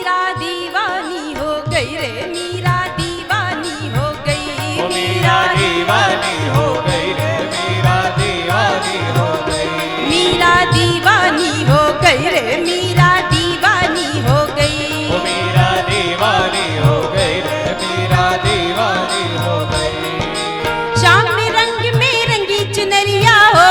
मीरा दीवानी हो गई रे, मीरा दीवानी हो गई, मीरा दीवानी हो गई रे, मीरा दीवानी हो गई, मीरा दीवानी हो गई रे, मीरा दीवानी हो गई, मीरा दीवानी हो गई रे, मीरा दीवानी हो गई। शाम में रंगी चुनरिया हो,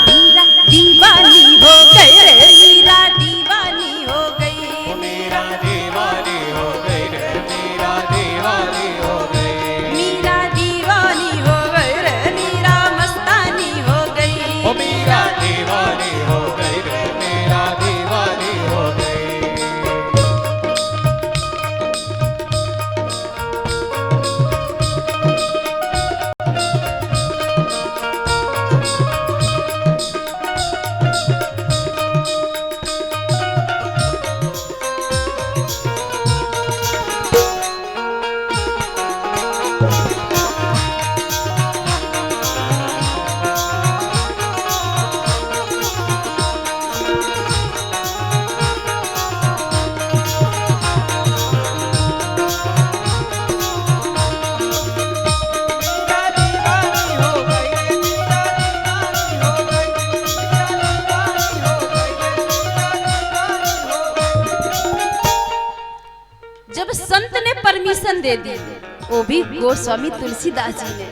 मीरा दीवानी हो गई रे, मीरा दीवानी हो गई, मीरा दीवानी हो गई रे, मीरा दीवानी हो गई, मीरा दीवानी हो गई रे, मीरा मस्तानी हो गई, मीरा दीवानी हो गई रे, मीरा दीवानी हो गई। जब संत ने परमिशन दे दी, वो भी गोस्वामी तुलसीदास जी ने,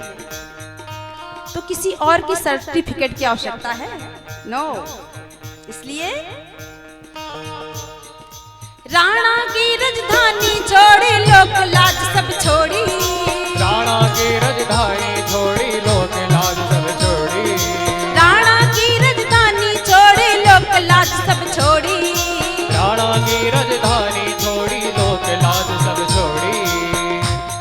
तो किसी और की सर्टिफिकेट की आवश्यकता है? नो। इसलिए राणा की राजधानी छोड़ी, लोक लाज सब छोड़ी, राणा की राजधानी छोड़ी, लोक लाज सब छोड़ी, राणा की राजधानी छोड़ी, लोक लाज सब छोड़ी, राणा की राजधानी छोड़ी, लोक लाज सब छोड़ी,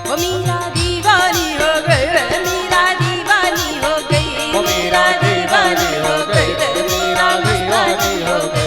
वो मीरा दीवानी हो गई रे, मीरा दीवानी हो गई, मीरा दीवानी हो गई रे, मीरा दीवानी हो गई।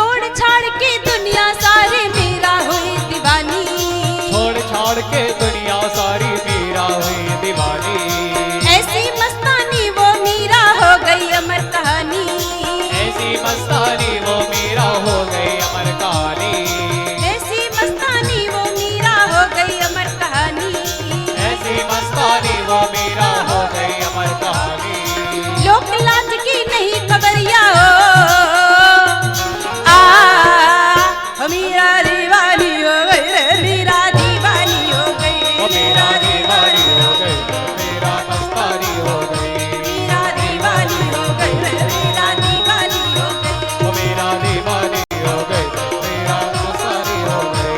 छोड़ के दुनिया सारी मीरा हुई दीवानी, ऐसी मस्तानी वो मीरा हो गई अमर कहानी, ऐसी मस्तानी वो मीरा हो गई अमर कहानी, ऐसी मस्तानी वो मीरा हो गई अमर कहानी, ऐसी मस्तानी वो मीरा हो गई अमर कहानी। लोक लाज की नहीं खबरिया हो, मीरा दीवानी हो गई रे, मीरा दीवानी हो गई, मीरा दीवानी हो गई, मीरा मस्तानी हो गई, मीरा दीवानी हो गई रे, मीरा दीवानी हो गई, मीरा दीवानी हो गई, मीरा मस्तानी हो गई।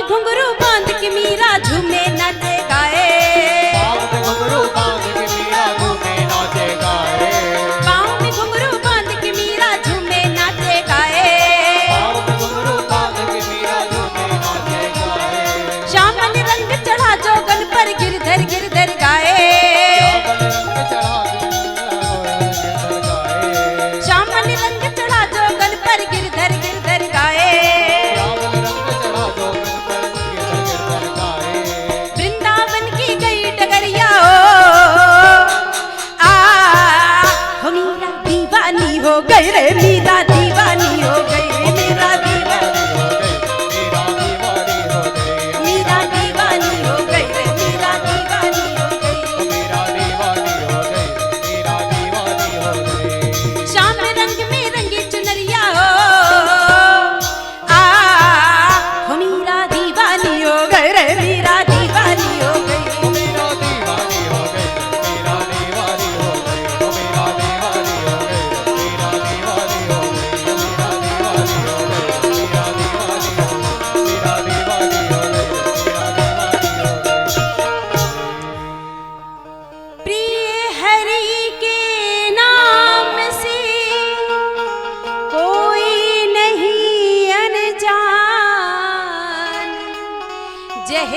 घुंघरू बांध के मीरा झूमे नाचे गाए, पाँव में घुंघरू बांध के मीरा झूमे नाचे गाए, पाँव में घुंघरू बांध के मीरा झूमे नाचे गाए, पाँव में घुंघरू बांध के मीरा झूमे नाचे गाए, श्यामल रंग चढ़ा जोगन पर गिरधर गिरधर गाए, श्यामल रंग चढ़ा जोगन पर गिरधर गिरधर गाए, श्यामल रंग चढ़ा जोगन पर गिरधर गिरधर गाए,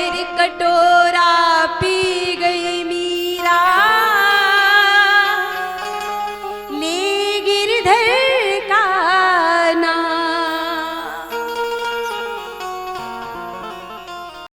फिर कटोरा पी